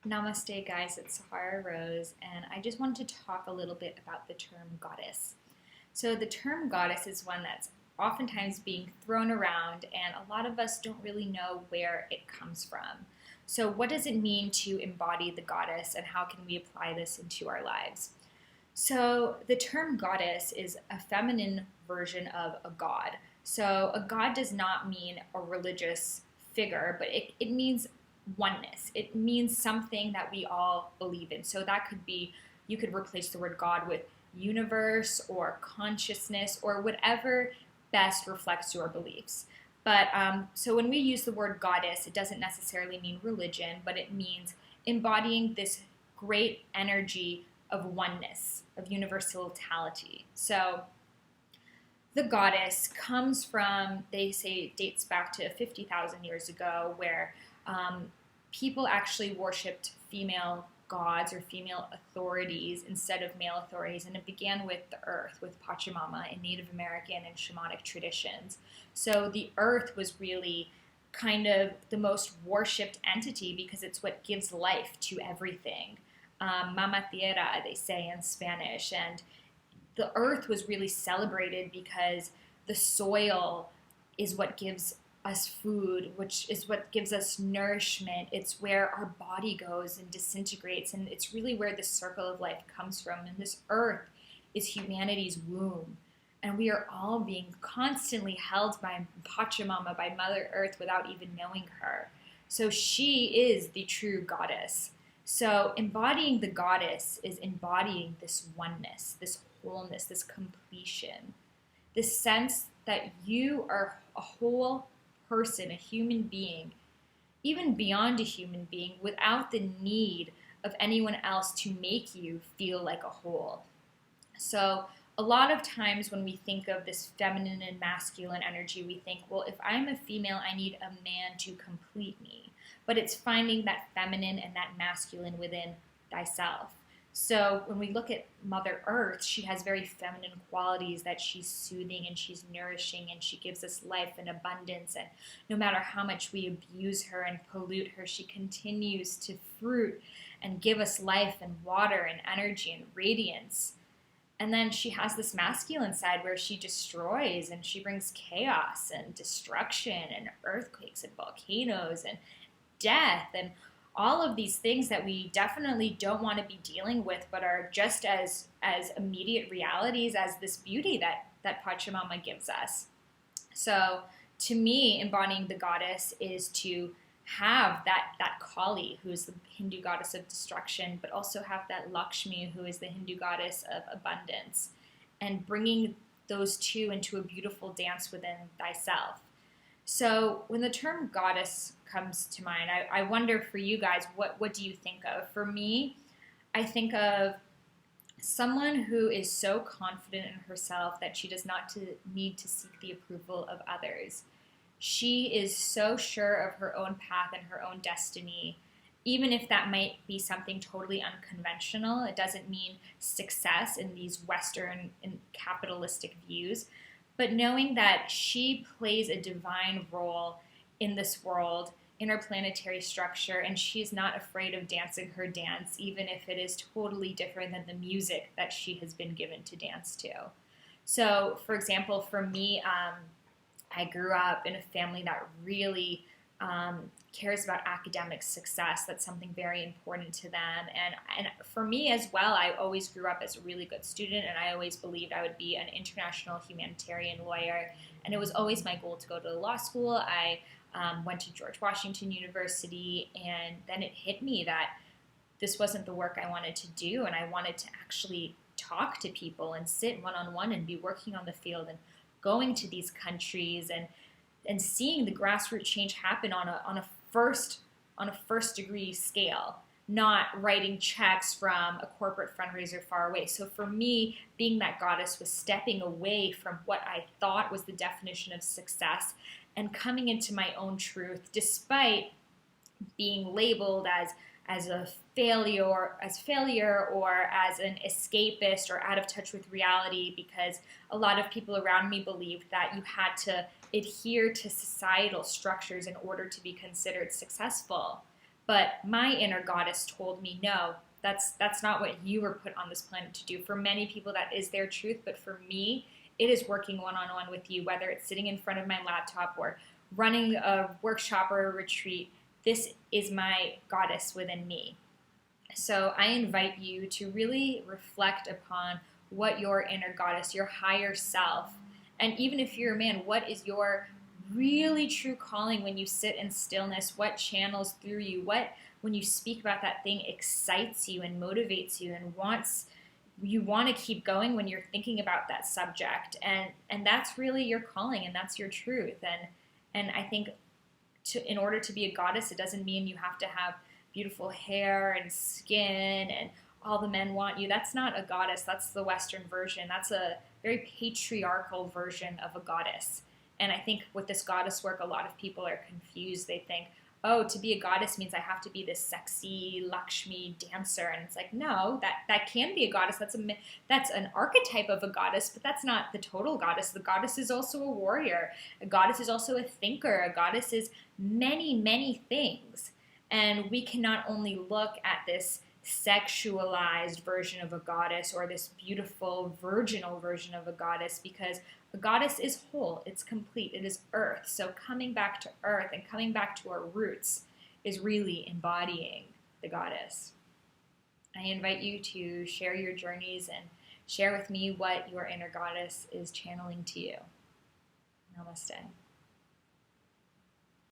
Namaste, guys. It's Sahara Rose, and I just wanted to talk a little bit about the term goddess. So, the term goddess is one that's oftentimes being thrown around, and a lot of us don't really know where it comes from. So, what does it mean to embody the goddess, and how can we apply this into our lives? So, the term goddess is a feminine version of a god. So, a god does not mean a religious figure, but it means oneness. It means something that we all believe in. So, that could be, you could replace the word God with universe or consciousness or whatever best reflects your beliefs. So when we use the word goddess, it doesn't necessarily mean religion, but it means embodying this great energy of oneness, of universality. So the goddess comes from, they say it dates back to 50,000 years ago, where people actually worshipped female gods or female authorities instead of male authorities. And it began with the earth, with Pachamama in Native American and shamanic traditions. So the earth was really kind of the most worshipped entity because it's what gives life to everything. Mama Tierra, they say in Spanish. And the earth was really celebrated because the soil is what gives us food, which is what gives us nourishment. It's where our body goes and disintegrates, and it's really where the circle of life comes from. And this earth is humanity's womb, and we are all being constantly held by Pachamama, by Mother Earth, without even knowing her. So she is the true goddess. So embodying the goddess is embodying this oneness, this wholeness, this completion, this sense that you are a whole person, a human being, even beyond a human being, without the need of anyone else to make you feel like a whole. So a lot of times when we think of this feminine and masculine energy, we think, well, if I'm a female, I need a man to complete me. But it's finding that feminine and that masculine within thyself. So when we look at Mother Earth, she has very feminine qualities, that she's soothing and she's nourishing and she gives us life and abundance. And no matter how much we abuse her and pollute her, she continues to fruit and give us life and water and energy and radiance. And then she has this masculine side where she destroys and she brings chaos and destruction and earthquakes and volcanoes and death and all of these things that we definitely don't want to be dealing with, but are just as immediate realities as this beauty that Pachamama gives us. So to me, embodying the goddess is to have that Kali, who is the Hindu goddess of destruction, but also have that Lakshmi, who is the Hindu goddess of abundance, and bringing those two into a beautiful dance within thyself. So when the term goddess comes to mind, I wonder for you guys, what do you think of? For me, I think of someone who is so confident in herself that she does not need to seek the approval of others. She is so sure of her own path and her own destiny, even if that might be something totally unconventional. It doesn't mean success in these Western and capitalistic views, but knowing that she plays a divine role in this world, in her planetary structure, and she's not afraid of dancing her dance, even if it is totally different than the music that she has been given to dance to. So, for example, for me, I grew up in a family that really cares about academic success. That's something very important to them. And for me as well, I always grew up as a really good student, and I always believed I would be an international humanitarian lawyer. And it was always my goal to go to law school. I went to George Washington University, and then it hit me that this wasn't the work I wanted to do, and I wanted to actually talk to people and sit one-on-one and be working on the field and going to these countries and seeing the grassroots change happen on a first degree scale, not writing checks from a corporate fundraiser far away. So for me, being that goddess was stepping away from what I thought was the definition of success and coming into my own truth, despite being labeled as a failure or as an escapist or out of touch with reality, because a lot of people around me believed that you had to adhere to societal structures in order to be considered successful. But my inner goddess told me, no, that's not what you were put on this planet to do. For many people, that is their truth. But for me, it is working one-on-one with you, whether it's sitting in front of my laptop or running a workshop or a retreat. This is my goddess within me. So I invite you to really reflect upon what your inner goddess, your higher self, and even if you're a man, what is your really true calling when you sit in stillness? What channels through you? What, when you speak about that thing, excites you and motivates you and you want to keep going when you're thinking about that subject? And that's really your calling, and that's your truth. And I think in order to be a goddess, it doesn't mean you have to have beautiful hair and skin and all the men want you. That's not a goddess. That's the Western version. That's a very patriarchal version of a goddess. And I think with this goddess work, a lot of people are confused. They think, oh, to be a goddess means I have to be this sexy Lakshmi dancer. And it's like, no, that can be a goddess. That's an archetype of a goddess, but that's not the total goddess. The goddess is also a warrior. A goddess is also a thinker. A goddess is many, many things. And we cannot only look at this sexualized version of a goddess or this beautiful virginal version of a goddess, because a goddess is whole, it's complete, it is earth. So coming back to earth and coming back to our roots is really embodying the goddess. I invite you to share your journeys and share with me what your inner goddess is channeling to you. Namaste.